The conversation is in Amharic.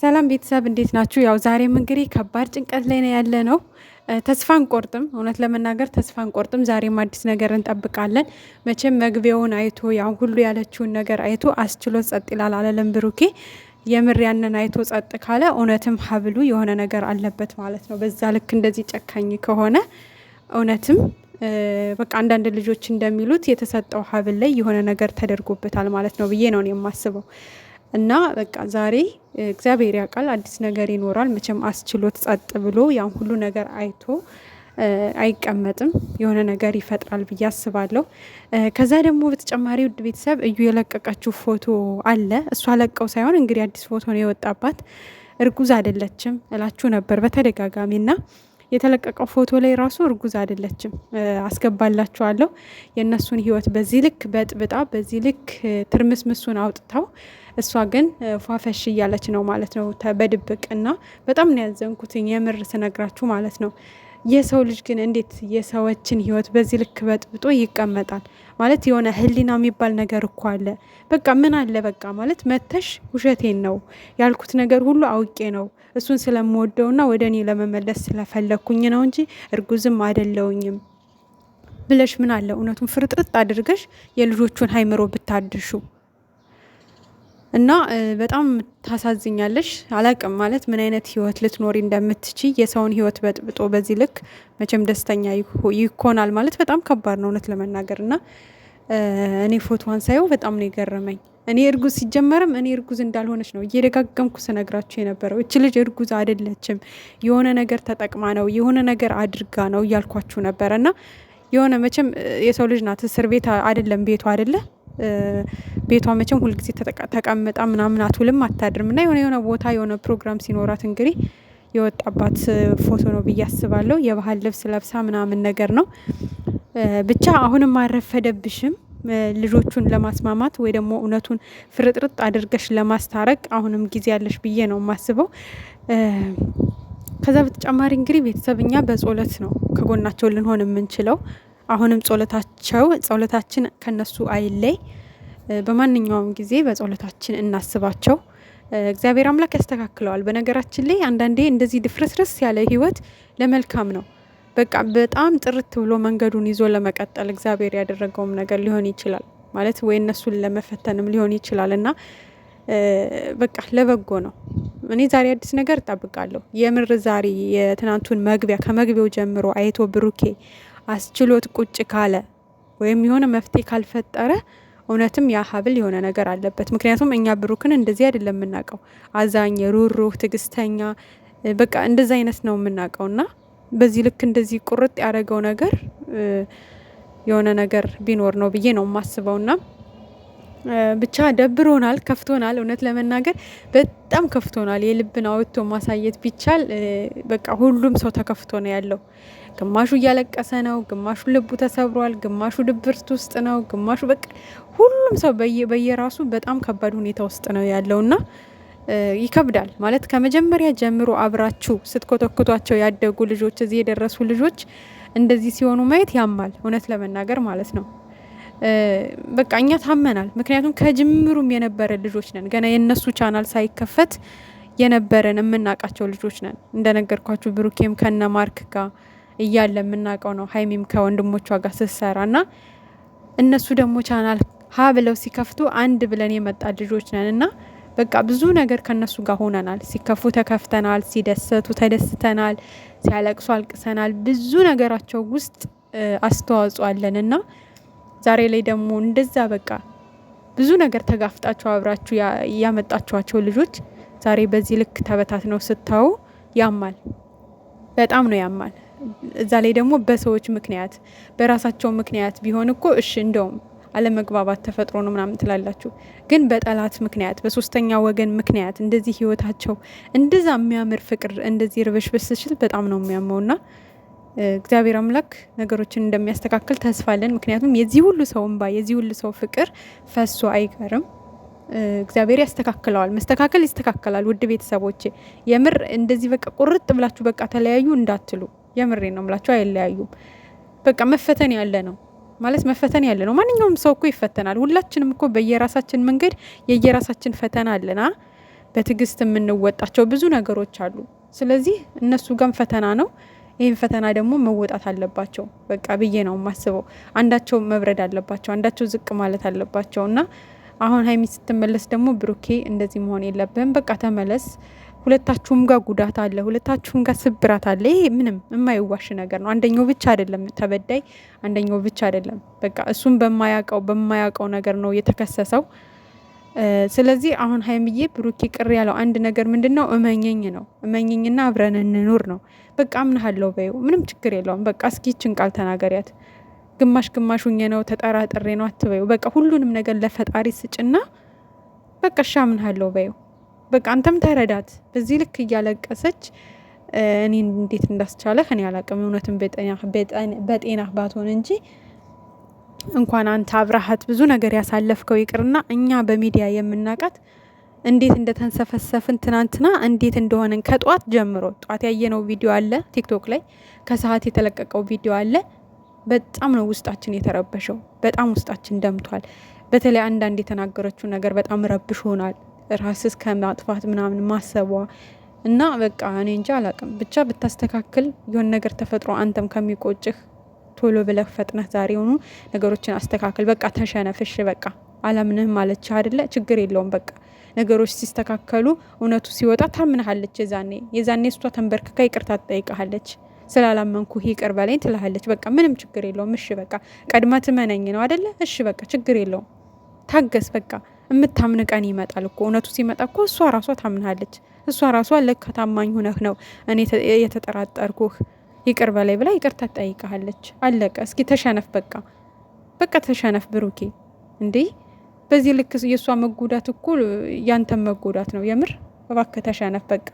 ሰላም ቤተሰብ እንዴት ናችሁ? ያው ዛሬም እንግዲህ ከባድ ጭንቀት ላይ ነው ያለ ነው። ተስፋ አንቆርጥም፣ እውነት ለመናገር ተስፋ አንቆርጥም። ዛሬም አዲስ ነገር እንጠብቃለን። መቼም መግቢያውን አይቶ ያው ሁሉ ያለችውን ነገር አይቶ አስችሎ ጸጥ ይላል አለለም ብሩኬ። የምር ያንን አይቶ ጸጥ ካለ እውነትም ሀብሉ የሆነ ነገር አለበት ማለት ነው። በዛ ልክ እንደዚህ ጨካኝ ከሆነ እውነትም በቃ አንዳንድ ልጆች እንደሚሉት የተሰጠው ሀብል ላይ የሆነ ነገር ተደርጎበታል ማለት ነው ብዬ ነው የማስበው። እና በቃ ዛሬ እግዚአብሔር ያውቃል አዲስ ነገር ይኖራል። መቼም አስችሎት ጸጥ ብሎ ያን ሁሉ ነገር አይቶ አይቀመጥም፣ የሆነ ነገር ይፈጥራል ብዬ አስባለሁ። ከዛ ደግሞ በተጨማሪ ውድ ቤተሰብ እዩ የለቀቀችው ፎቶ አለ። እሷ ለቀው ሳይሆን እንግዲህ አዲስ ፎቶ ነው የወጣባት። እርጉዝ አይደለችም እላችሁ ነበር በተደጋጋሚ ና የተለቀቀው ፎቶ ላይ ራሱ እርጉዝ አይደለችም። አስገባላችኋለሁ። የእነሱን ህይወት በዚህ ልክ በጥብጣ በዚህ ልክ ትርምስምሱን አውጥተው እሷ ግን ፏፈሽ እያለች ነው ማለት ነው በድብቅ እና በጣም ነው ያዘንኩትኝ የምር ስነግራችሁ ማለት ነው። የሰው ልጅ ግን እንዴት የሰዎችን ህይወት በዚህ ልክ በጥብጦ ይቀመጣል? ማለት የሆነ ህሊና የሚባል ነገር እኮ አለ። በቃ ምን አለ በቃ ማለት መተሽ ውሸቴን ነው ያልኩት ነገር ሁሉ አውቄ ነው እሱን ስለምወደውና ወደ እኔ ለመመለስ ስለፈለግኩኝ ነው እንጂ እርጉዝም አይደለውኝም ብለሽ ምን አለ እውነቱን ፍርጥርጥ አድርገሽ የልጆቹን ሀይምሮ ብታድሹ እና በጣም ታሳዝኛለሽ። አላቅም ማለት ምን አይነት ህይወት ልትኖሪ እንደምትቺ የሰውን ህይወት በጥብጦ በዚህ ልክ መቼም ደስተኛ ይኮናል ማለት በጣም ከባድ ነው እውነት ለመናገር እና እኔ ፎቶዋን ሳየው በጣም ነው የገረመኝ። እኔ እርጉዝ ሲጀመርም እኔ እርጉዝ እንዳልሆነች ነው እየደጋገምኩ ስነግራችሁ የነበረው። እች ልጅ እርጉዝ አይደለችም፣ የሆነ ነገር ተጠቅማ ነው የሆነ ነገር አድርጋ ነው እያልኳችሁ ነበረ። እና የሆነ መቼም የሰው ልጅ ናት፣ እስር ቤት አይደለም ቤቷ አይደለ ቤቷ መቼም ሁልጊዜ ተቀምጣ ምናምን አትውልም አታድርም። እና የሆነ ቦታ የሆነ ፕሮግራም ሲኖራት እንግዲህ የወጣባት ፎቶ ነው ብዬ አስባለሁ። የባህል ልብስ ለብሳ ምናምን ነገር ነው። ብቻ አሁንም አልረፈደብሽም ልጆቹን ለማስማማት ወይ ደግሞ እውነቱን ፍርጥርጥ አድርገሽ ለማስታረቅ አሁንም ጊዜ ያለሽ ብዬ ነው የማስበው። ከዛ በተጨማሪ እንግዲህ ቤተሰብኛ በጸሎት ነው ከጎናቸው ልንሆን የምንችለው። አሁንም ጸሎታችን ከነሱ አይለይ። በማንኛውም ጊዜ በጸሎታችን እናስባቸው። እግዚአብሔር አምላክ ያስተካክለዋል። በነገራችን ላይ አንዳንዴ እንደዚህ ድፍርስርስ ያለ ህይወት ለመልካም ነው። በቃ በጣም ጥርት ብሎ መንገዱን ይዞ ለመቀጠል እግዚአብሔር ያደረገውም ነገር ሊሆን ይችላል ማለት ወይ እነሱን ለመፈተንም ሊሆን ይችላል እና በቃ ለበጎ ነው። እኔ ዛሬ አዲስ ነገር እጠብቃለሁ። የምር ዛሬ የትናንቱን መግቢያ ከመግቢያው ጀምሮ አይቶ ብሩኬ አስችሎት ቁጭ ካለ ወይም የሆነ መፍትሄ ካልፈጠረ እውነትም ያ ሀብል የሆነ ነገር አለበት። ምክንያቱም እኛ ብሩክን እንደዚህ አይደለም የምናውቀው፣ አዛኝ፣ ሩህሩህ፣ ትዕግስተኛ በቃ እንደዛ አይነት ነው የምናውቀው እና በዚህ ልክ እንደዚህ ቁርጥ ያደረገው ነገር የሆነ ነገር ቢኖር ነው ብዬ ነው የማስበው። ና ብቻ ደብሮናል፣ ከፍቶናል። እውነት ለመናገር በጣም ከፍቶናል። የልብን አውጥቶ ማሳየት ቢቻል በቃ ሁሉም ሰው ተከፍቶ ነው ያለው። ግማሹ እያለቀሰ ነው፣ ግማሹ ልቡ ተሰብሯል፣ ግማሹ ድብርት ውስጥ ነው፣ ግማሹ በቃ ሁሉም ሰው በየራሱ በጣም ከባድ ሁኔታ ውስጥ ነው ያለውና ይከብዳል ማለት ከመጀመሪያ ጀምሮ አብራችሁ ስትኮተኩቷቸው ያደጉ ልጆች እዚህ የደረሱ ልጆች እንደዚህ ሲሆኑ ማየት ያማል፣ እውነት ለመናገር ማለት ነው። በቃ እኛ ታመናል። ምክንያቱም ከጅምሩም የነበረ ልጆች ነን። ገና የነሱ ቻናል ሳይከፈት የነበረን የምናውቃቸው ልጆች ነን። እንደነገርኳችሁ ብሩኬም ከነ ማርክ ጋር እያለ የምናውቀው ነው። ሀይሚም ከወንድሞቿ ጋር ስትሰራ እና እነሱ ደግሞ ቻናል ሀ ብለው ሲከፍቱ አንድ ብለን የመጣ ልጆች ነን እና በቃ ብዙ ነገር ከነሱ ጋር ሆነናል። ሲከፉ ተከፍተናል፣ ሲደሰቱ ተደስተናል፣ ሲያለቅሱ አልቅሰናል። ብዙ ነገራቸው ውስጥ አስተዋጽኦ አለን እና ዛሬ ላይ ደግሞ እንደዛ በቃ ብዙ ነገር ተጋፍጣቸው አብራችሁ ያመጣችኋቸው ልጆች ዛሬ በዚህ ልክ ተበታት ነው ስታዩ ያማል፣ በጣም ነው ያማል። እዛ ላይ ደግሞ በሰዎች ምክንያት በራሳቸው ምክንያት ቢሆን እኮ እሺ እንደውም አለመግባባት ተፈጥሮ ነው ምናምን ትላላችሁ። ግን በጠላት ምክንያት በሶስተኛ ወገን ምክንያት እንደዚህ ህይወታቸው እንደዛ የሚያምር ፍቅር እንደዚህ ርብሽብሽ ሲል በጣም ነው የሚያመውና እግዚአብሔር አምላክ ነገሮችን እንደሚያስተካክል ተስፋ አለን። ምክንያቱም የዚህ ሁሉ ሰው እንባ የዚህ ሁሉ ሰው ፍቅር ፈሶ አይቀርም። እግዚአብሔር ያስተካክለዋል። መስተካከል ይስተካከላል። ውድ ቤተሰቦቼ የምር እንደዚህ በቃ ቁርጥ ብላችሁ በቃ ተለያዩ እንዳትሉ። የምሬ ነው የምላችሁ፣ አይለያዩም። በቃ መፈተን ያለ ነው ማለት መፈተን ያለ ነው። ማንኛውም ሰው እኮ ይፈተናል። ሁላችንም እኮ በየራሳችን መንገድ የየራሳችን ፈተና አለና በትዕግስት የምንወጣቸው ብዙ ነገሮች አሉ። ስለዚህ እነሱ ጋም ፈተና ነው። ይህን ፈተና ደግሞ መወጣት አለባቸው በቃ ብዬ ነው የማስበው። አንዳቸው መብረድ አለባቸው፣ አንዳቸው ዝቅ ማለት አለባቸው። እና አሁን ሀይሚ ስትመለስ ደግሞ ብሩኬ እንደዚህ መሆን የለብህም በቃ ተመለስ። ሁለታችሁም ጋር ጉዳት አለ፣ ሁለታችሁም ጋር ስብራት አለ። ይሄ ምንም የማይዋሽ ነገር ነው። አንደኛው ብቻ አይደለም ተበዳይ፣ አንደኛው ብቻ አይደለም። በቃ እሱም በማያውቀው ነገር ነው የተከሰሰው። ስለዚህ አሁን ሀይሚዬ ብሩኬ ቅር ያለው አንድ ነገር ምንድነው? እመኘኝ ነው። እመኘኝና አብረን እንኑር ነው። በቃ አምናለሁ በይው፣ ምንም ችግር የለውም። በቃ እስኪ ይችን ቃል ተናገሪያት። ግማሽ ግማሹኝ ነው ተጠራጥሬ ነው አትበይው። በቃ ሁሉንም ነገር ለፈጣሪ ስጭና በቃ እሺ አምናለሁ በይው። በቃ አንተም ተረዳት። በዚህ ልክ እያለቀሰች እኔ እንዴት እንዳስቻለህ እኔ አላቅም። እውነትም በጤና ባትሆን እንጂ እንኳን አንተ አብረሃት ብዙ ነገር ያሳለፍከው ይቅርና እኛ በሚዲያ የምናውቃት እንዴት እንደተንሰፈሰፍን ትናንትና እንዴት እንደሆነን ከጧት ጀምሮ ጧት ያየነው ቪዲዮ አለ ቲክቶክ ላይ፣ ከሰዓት የተለቀቀው ቪዲዮ አለ። በጣም ነው ውስጣችን የተረበሸው። በጣም ውስጣችን ደምቷል። በተለይ አንዳንድ የተናገረችው ነገር በጣም ረብሾናል። ራስ እስከ ማጥፋት ምናምን ማሰቧ እና በቃ እኔ እንጃ አላቅም። ብቻ ብታስተካክል የሆነ ነገር ተፈጥሮ አንተም ከሚቆጭህ ቶሎ ብለህ ፈጥነህ ዛሬውኑ ነገሮችን አስተካክል። በቃ ተሸነፍሽ። በቃ አላምንህም ማለች አይደለ? ችግር የለውም። በቃ ነገሮች ሲስተካከሉ እውነቱ ሲወጣ ታምናሃለች። የዛኔ እሷ ተንበርክካ ይቅርታ ትጠይቃለች። ስላላመንኩ ይቅር በለኝ ትልሃለች። በቃ ምንም ችግር የለውም። እሺ በቃ ቀድማ ትመነኝ ነው አይደለ? እሺ በቃ ችግር የለውም። ታገስ። በቃ የምታምን ቀን ይመጣል እኮ። እውነቱ ሲመጣ እኮ እሷ ራሷ ታምናለች። እሷ ራሷ ለካ ታማኝ ሆነህ ነው እኔ የተጠራጠርኩህ ይቅር በላይ ብላ ይቅርታ ትጠይቃለች። አለቀ። እስኪ ተሸነፍ። በቃ ተሸነፍ ብሩኬ። እንዴ በዚህ ልክ የእሷ መጎዳት እኮ ያንተን መጎዳት ነው። የምር እባክህ ተሸነፍ በቃ።